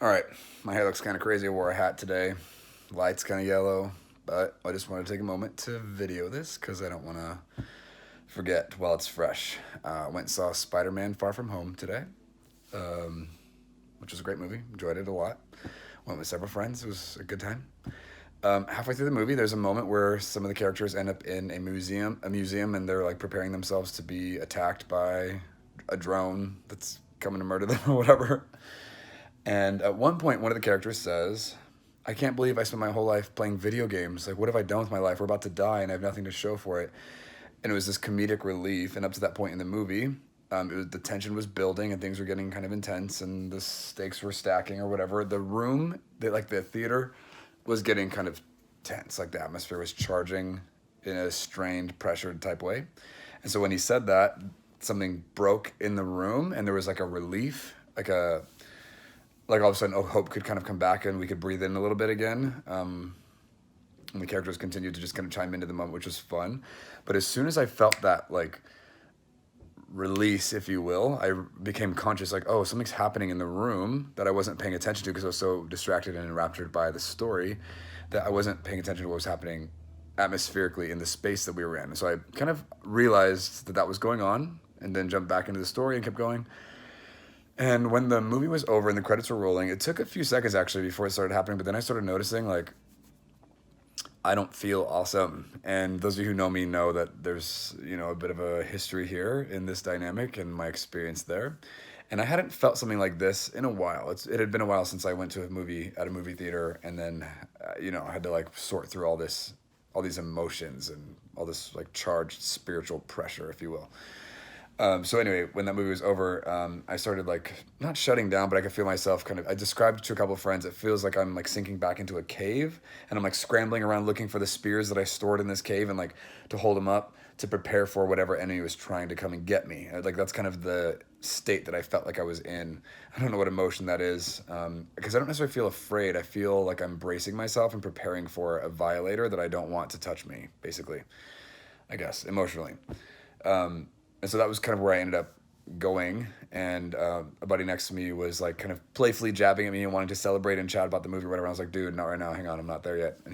All right, my hair looks kind of crazy. I wore a hat today. Light's kind of yellow, but I just want to take a moment to video this because I don't want to forget while it's fresh. Went and saw Spider-Man Far From Home today, um, which was a great movie. Enjoyed it a lot. Went with several friends. It was a good time. Halfway through the movie, there's a moment where some of the characters end up in a museum, and they're like preparing themselves to be attacked by a drone that's coming to murder them or whatever. And at one point, one of the characters says, I can't believe I spent my whole life playing video games. Like, what have I done with my life? We're about to die and I have nothing to show for it. And it was this comedic relief. And up to that point in the movie, the tension was building and things were getting kind of intense and the stakes were stacking or whatever. The room, the theater, was getting kind of tense. Like the atmosphere was charging in a strained, pressured type way. And so when he said that, something broke in the room and there was like a relief, like all of a sudden, hope could kind of come back and we could breathe in a little bit again. And the characters continued to just kind of chime into the moment, which was fun. But as soon as I felt that like release, if you will, I became conscious like, oh, something's happening in the room that I wasn't paying attention to because I was so distracted and enraptured by the story that I wasn't paying attention to what was happening atmospherically in the space that we were in. So I kind of realized that was going on and then jumped back into the story and kept going. And when the movie was over and the credits were rolling, it took a few seconds actually before it started happening. But then I started noticing like I don't feel awesome. And those of you who know me know that there's a bit of a history here in this dynamic and my experience there. And I hadn't felt something like this in a while. It had been a while since I went to a movie at a movie theater, and then I had to like sort through all these emotions and all this like charged spiritual pressure, if you will. So anyway, when that movie was over, I started like not shutting down, but I could feel myself kind of. I described to a couple of friends. It feels like I'm like sinking back into a cave, and I'm like scrambling around looking for the spears that I stored in this cave, and like to hold them up to prepare for whatever enemy was trying to come and get me. Like that's kind of the state that I felt like I was in. I don't know what emotion that is, because I don't necessarily feel afraid. I feel like I'm bracing myself and preparing for a violator that I don't want to touch me. Basically, I guess emotionally. And so that was kind of where I ended up going. And a buddy next to me was like kind of playfully jabbing at me and wanting to celebrate and chat about the movie or whatever. I was like, dude, not right now. Hang on, I'm not there yet. And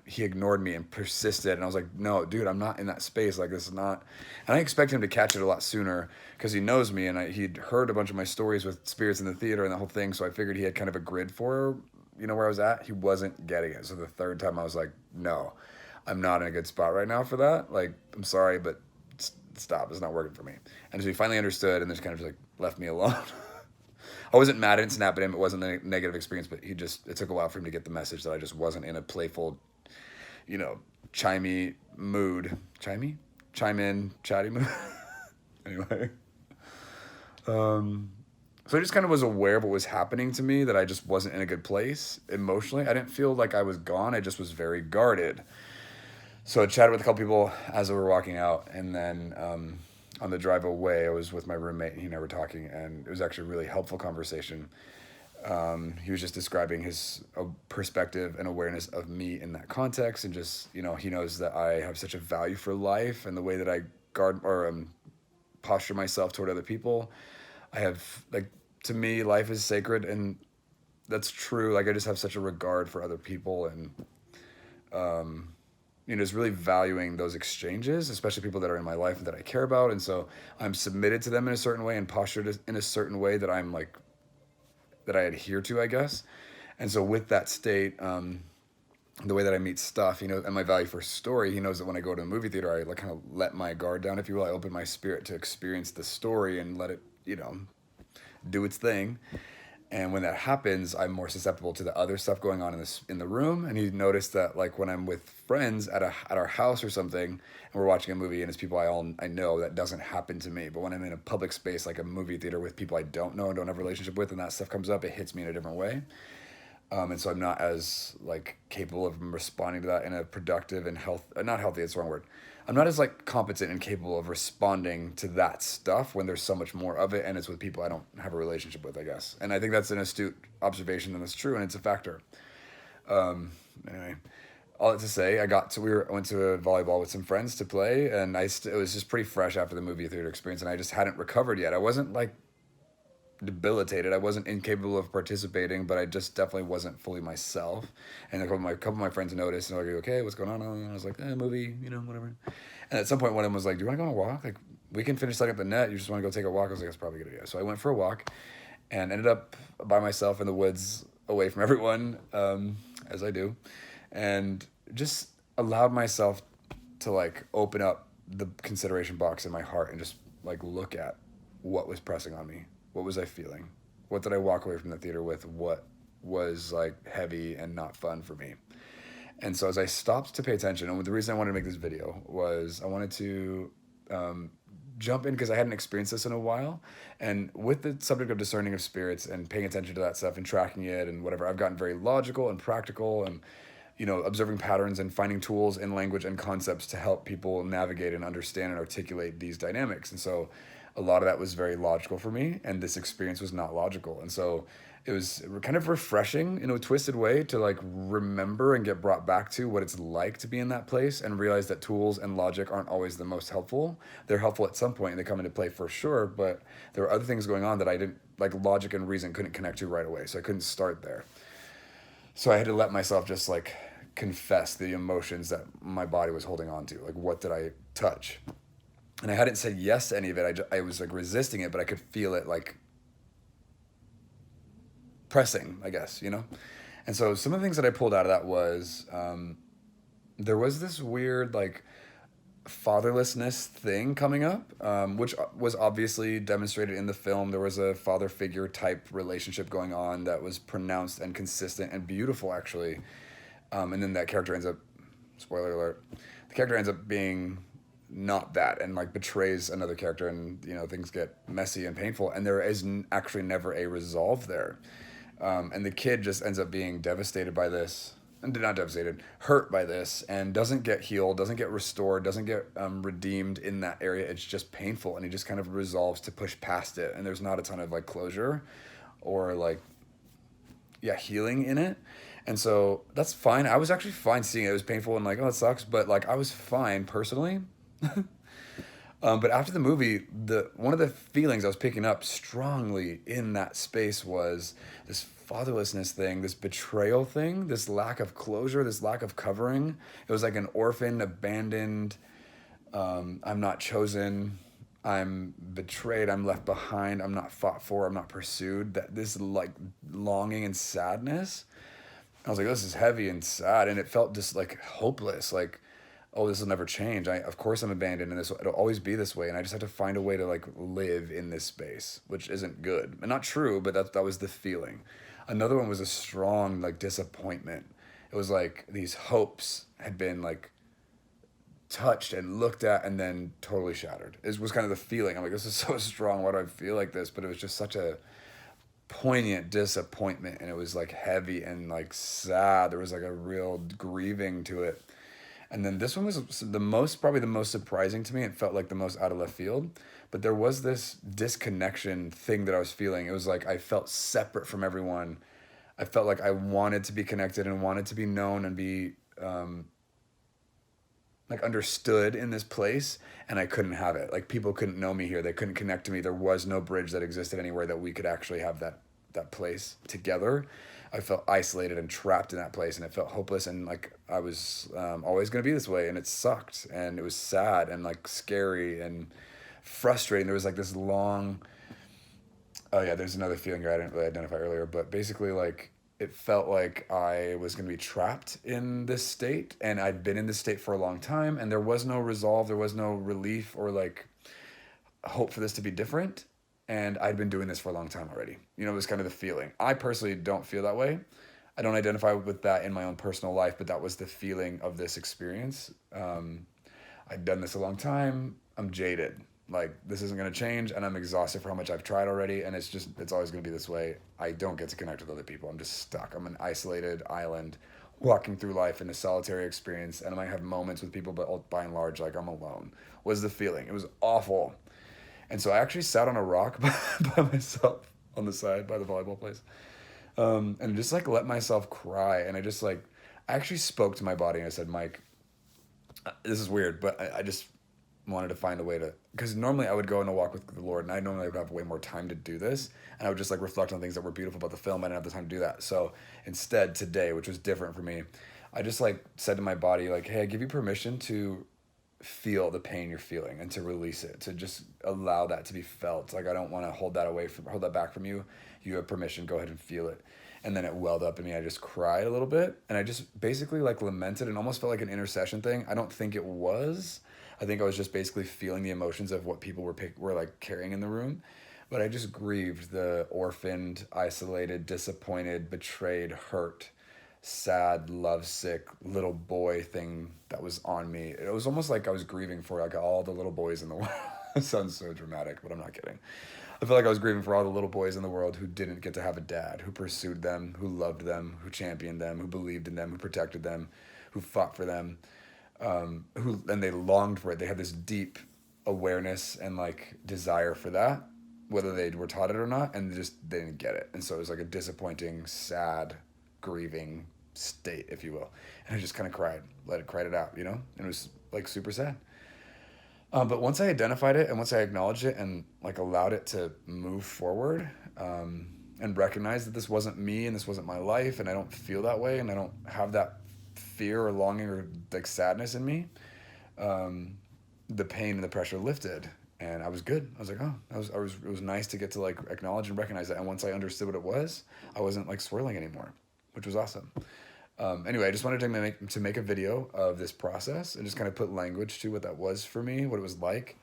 he ignored me and persisted. And I was like, no, dude, I'm not in that space. Like this is not. And I expect him to catch it a lot sooner because he knows me and he'd heard a bunch of my stories with spirits in the theater and the whole thing. So I figured he had kind of a grid for, where I was at. He wasn't getting it. So the third time I was like, no, I'm not in a good spot right now for that. Like, I'm sorry, but stop, it's not working for me. And so he finally understood and just kind of just like left me alone. I wasn't mad, I didn't snap at him, it wasn't a negative experience, but it took a while for him to get the message that I just wasn't in a playful, chimey mood. Chime in, chatty mood. Anyway. So I just kind of was aware of what was happening to me, that I just wasn't in a good place emotionally. I didn't feel like I was gone, I just was very guarded. So I chatted with a couple people as we were walking out, and then on the drive away, I was with my roommate, and he and I were talking, and it was actually a really helpful conversation. He was just describing his perspective and awareness of me in that context, and just, he knows that I have such a value for life and the way that I guard or posture myself toward other people. I have, like, to me, life is sacred, and that's true. Like, I just have such a regard for other people, and just really valuing those exchanges, especially people that are in my life and that I care about. And so I'm submitted to them in a certain way and postured in a certain way that I'm like, that I adhere to, I guess. And so with that state, the way that I meet stuff, and my value for story, he knows that when I go to a movie theater, I like kind of let my guard down, if you will. I open my spirit to experience the story and let it, do its thing. And when that happens, I'm more susceptible to the other stuff going on in the room. And he noticed that, like, when I'm with friends at our house or something, and we're watching a movie and it's people I know, that doesn't happen to me. But when I'm in a public space like a movie theater with people I don't know and don't have a relationship with, and that stuff comes up, it hits me in a different way. And so I'm not as like capable of responding to that in a productive and not healthy, it's the wrong word. I'm not as like competent and capable of responding to that stuff when there's so much more of it and it's with people I don't have a relationship with, I guess. And I think that's an astute observation and it's true and it's a factor. Anyway, all that to say, went to a volleyball with some friends to play, and it was just pretty fresh after the movie theater experience, and I just hadn't recovered yet. I wasn't like debilitated. I wasn't incapable of participating, but I just definitely wasn't fully myself. And a couple of my friends noticed, and they're like, "Okay, what's going on?" And I was like, movie, whatever. And at some point, one of them was like, "Do you want to go on a walk? Like, we can finish setting up the net. You just want to go take a walk?" I was like, "That's probably a good idea." So I went for a walk, and ended up by myself in the woods, away from everyone, as I do, and just allowed myself to like open up the consideration box in my heart and just like look at what was pressing on me. What was I feeling? What did I walk away from the theater with? What was like heavy and not fun for me? And so as I stopped to pay attention, and the reason I wanted to make this video was I wanted to jump in because I hadn't experienced this in a while. And with the subject of discerning of spirits and paying attention to that stuff and tracking it and whatever, I've gotten very logical and practical and, observing patterns and finding tools in language and concepts to help people navigate and understand and articulate these dynamics. And so a lot of that was very logical for me, and this experience was not logical. And so it was kind of refreshing in a twisted way to like remember and get brought back to what it's like to be in that place and realize that tools and logic aren't always the most helpful. They're helpful at some point and they come into play for sure, but there were other things going on that I didn't, like logic and reason couldn't connect to right away. So I couldn't start there. So I had to let myself just like confess the emotions that my body was holding on to. Like, what did I touch? And I hadn't said yes to any of it. I was like resisting it, but I could feel it like pressing, I guess, And so some of the things that I pulled out of that was there was this weird like fatherlessness thing coming up, which was obviously demonstrated in the film. There was a father figure type relationship going on that was pronounced and consistent and beautiful, actually. And then that character ends up, spoiler alert, the character ends up being not that and like betrays another character, and things get messy and painful, and there is actually never a resolve there. And the kid just ends up being devastated by this, and not devastated, hurt by this, and doesn't get healed, doesn't get restored, doesn't get redeemed in that area. It's just painful, and he just kind of resolves to push past it, and there's not a ton of like closure or like healing in it. And so that's fine. I was actually fine seeing it. It was painful and like, oh, it sucks, but like I was fine personally. But after the movie, one of the feelings I was picking up strongly in that space was this fatherlessness thing, this betrayal thing, this lack of closure, this lack of covering. It was like an orphan, abandoned, I'm not chosen, I'm betrayed, I'm left behind, I'm not fought for, I'm not pursued. That this like longing and sadness. I was like, this is heavy and sad, and it felt just like hopeless, like, oh, this will never change. Of course I'm abandoned, and it'll always be this way, and I just have to find a way to like live in this space, which isn't good. And not true, but that was the feeling. Another one was a strong like disappointment. It was like these hopes had been like touched and looked at and then totally shattered. It was kind of the feeling. I'm like, this is so strong. Why do I feel like this? But it was just such a poignant disappointment, and it was like heavy and like sad. There was like a real grieving to it. And then this one was probably the most surprising to me. It felt like the most out of left field, but there was this disconnection thing that I was feeling. It was like I felt separate from everyone. I felt like I wanted to be connected and wanted to be known and be like understood in this place, and I couldn't have it. Like people couldn't know me here. They couldn't connect to me. There was no bridge that existed anywhere that we could actually have that place together. I felt isolated and trapped in that place, and it felt hopeless, and like I was always going to be this way, and it sucked, and it was sad and like scary and frustrating. There was like this long, oh yeah, there's another feeling here I didn't really identify earlier, but basically like it felt like I was going to be trapped in this state, and I'd been in this state for a long time, and there was no resolve, there was no relief or like hope for this to be different. And I'd been doing this for a long time already. It was kind of the feeling. I personally don't feel that way. I don't identify with that in my own personal life, but that was the feeling of this experience. I'd done this a long time. I'm jaded. Like, this isn't going to change, and I'm exhausted for how much I've tried already, and it's always going to be this way. I don't get to connect with other people. I'm just stuck. I'm an isolated island walking through life in a solitary experience, and I might have moments with people, but by and large, like, I'm alone, was the feeling. It was awful. And so I actually sat on a rock by myself on the side by the volleyball place, and just like let myself cry. And I just like, I actually spoke to my body and I said, Mike, this is weird, but I just wanted to find a way to, because normally I would go on a walk with the Lord, and I normally would have way more time to do this, and I would just like reflect on things that were beautiful about the film. I didn't have the time to do that. So instead, today, which was different for me, I just like said to my body, like, hey, I give you permission to feel the pain you're feeling and to release it, to just allow that to be felt. Like, I don't want to hold that back from you. You have permission, go ahead and feel it. And then it welled up in me. I just cried a little bit, and I just basically like lamented, and almost felt like an intercession thing. I don't think it was. I think I was just basically feeling the emotions of what people were like carrying in the room. But I just grieved the orphaned, isolated, disappointed, betrayed, hurt, sad, lovesick little boy thing that was on me. It was almost like I was grieving for like all the little boys in the world. It sounds so dramatic, but I'm not kidding. I feel like I was grieving for all the little boys in the world who didn't get to have a dad, who pursued them, who loved them, who championed them, who believed in them, who protected them, who fought for them, who and they longed for it. They had this deep awareness and like desire for that, whether they were taught it or not, and they didn't get it. And so it was like a disappointing, sad, grieving state, if you will. And I just kind of cried it out, you know? And it was like super sad. But once I identified it and once I acknowledged it and like allowed it to move forward, and recognized that this wasn't me and this wasn't my life, and I don't feel that way, and I don't have that fear or longing or like sadness in me, the pain and the pressure lifted, and I was good. I was like, oh, it was nice to get to like acknowledge and recognize that. And once I understood what it was, I wasn't like swirling anymore, which was awesome. Anyway, I just wanted to make a video of this process and just kind of put language to what that was for me, what it was like.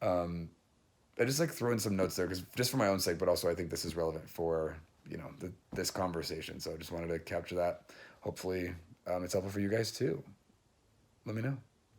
I just like threw in some notes there because just for my own sake, but also I think this is relevant for, you know, this conversation. So I just wanted to capture that. Hopefully, it's helpful for you guys too. Let me know.